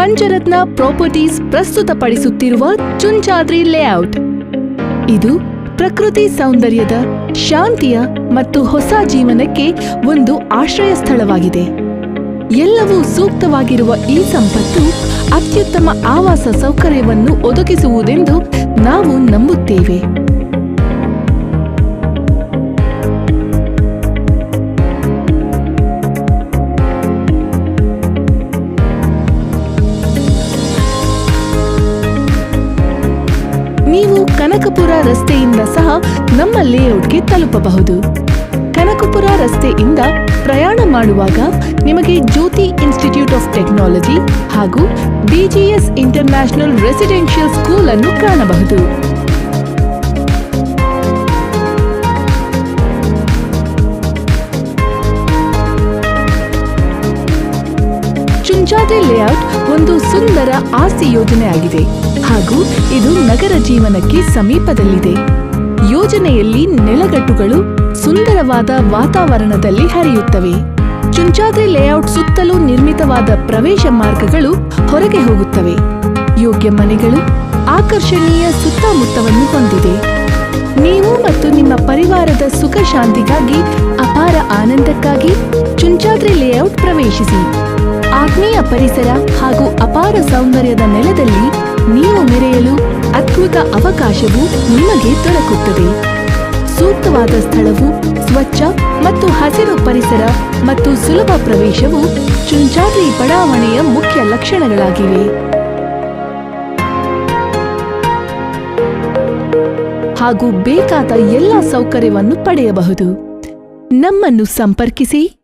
Pancharatna properties ಪ್ರಸ್ತುತಪಡಿಸುತ್ತಿರುವ Chunchadri layout. ಇದು ಪ್ರಕೃತಿ ಸೌಂದರ್ಯದ, ಶಾಂತಿಯ ಮತ್ತು ಹೊಸ ಜೀವನಕ್ಕೆ ಒಂದು ಆಶ್ರಯ ಸ್ಥಳವಾಗಿದೆ. ಎಲ್ಲವೂ ಸೂಕ್ತವಾಗಿರುವ ಈ ಸಂಪತ್ತು ಅತ್ಯುತ್ತಮ ಆವಾಸ ಸೌಕರ್ಯವನ್ನು ಒದಗಿಸುವುದೆಂದು ನಾವು ನಂಬುತ್ತೇವೆ. ನೀವು ಕನಕಪುರ ರಸ್ತೆಯಿಂದ ಸಹ ನಮ್ಮ ಲೇಔಟ್ಗೆ ತಲುಪಬಹುದು. ಕನಕಪುರ ರಸ್ತೆಯಿಂದ ಪ್ರಯಾಣ ಮಾಡುವಾಗ ನಿಮಗೆ ಜ್ಯೋತಿ ಇನ್ಸ್ಟಿಟ್ಯೂಟ್ ಆಫ್ ಟೆಕ್ನಾಲಜಿ ಹಾಗೂ BGS ಇಂಟರ್ನ್ಯಾಷನಲ್ ರೆಸಿಡೆನ್ಷಿಯಲ್ ಸ್ಕೂಲ್ ಅನ್ನು ಕಾಣಬಹುದು. ಚುಂಚಾದ್ರಿ ಲೇಔಟ್ ಒಂದು ಸುಂದರ ಆಸ್ತಿ ಯೋಜನೆಯಾಗಿದೆ ಹಾಗೂ ಇದು ನಗರ ಜೀವನಕ್ಕೆ ಸಮೀಪದಲ್ಲಿದೆ. ಯೋಜನೆಯಲ್ಲಿ ನೆಲಗಟ್ಟುಗಳು ಸುಂದರವಾದ ವಾತಾವರಣದಲ್ಲಿ ಹರಿಯುತ್ತವೆ. ಚುಂಚಾದ್ರಿ ಲೇಔಟ್ ಸುತ್ತಲೂ ನಿರ್ಮಿತವಾದ ಪ್ರವೇಶ ಮಾರ್ಗಗಳು ಹೊರಗೆ ಹೋಗುತ್ತವೆ. ಯೋಗ್ಯ ಮನೆಗಳು ಆಕರ್ಷಣೀಯ ಸುತ್ತಮುತ್ತವನ್ನು ಹೊಂದಿದೆ. ನೀವು ಮತ್ತು ನಿಮ್ಮ ಪರಿವಾರದ ಸುಖ ಶಾಂತಿಗಾಗಿ, ಅಪಾರ ಆನಂದಕ್ಕಾಗಿ ಚುಂಚಾದ್ರಿ ಲೇಔಟ್ ಪ್ರವೇಶಿಸಿ. ಆತ್ಮೀಯ ಪರಿಸರ ಹಾಗೂ ಅಪಾರ ಸೌಂದರ್ಯದ ನೆಲದಲ್ಲಿ ನೀವು ಮೆರೆಯಲು ಅದ್ಭುತ ಅವಕಾಶವು ನಿಮಗೆ ದೊರಕುತ್ತದೆ. ಸೂಕ್ತವಾದ ಸ್ಥಳವು, ಸ್ವಚ್ಛ ಮತ್ತು ಹಸಿರು ಪರಿಸರ ಮತ್ತು ಸುಲಭ ಪ್ರವೇಶವು ಚುಂಚಾದ್ರಿ ಬಡಾವಣೆಯ ಮುಖ್ಯ ಲಕ್ಷಣಗಳಾಗಿವೆ. ಹಾಗೂ ಬೇಕಾದ ಎಲ್ಲ ಸೌಕರ್ಯವನ್ನು ಪಡೆಯಬಹುದು. ನಮ್ಮನ್ನು ಸಂಪರ್ಕಿಸಿ.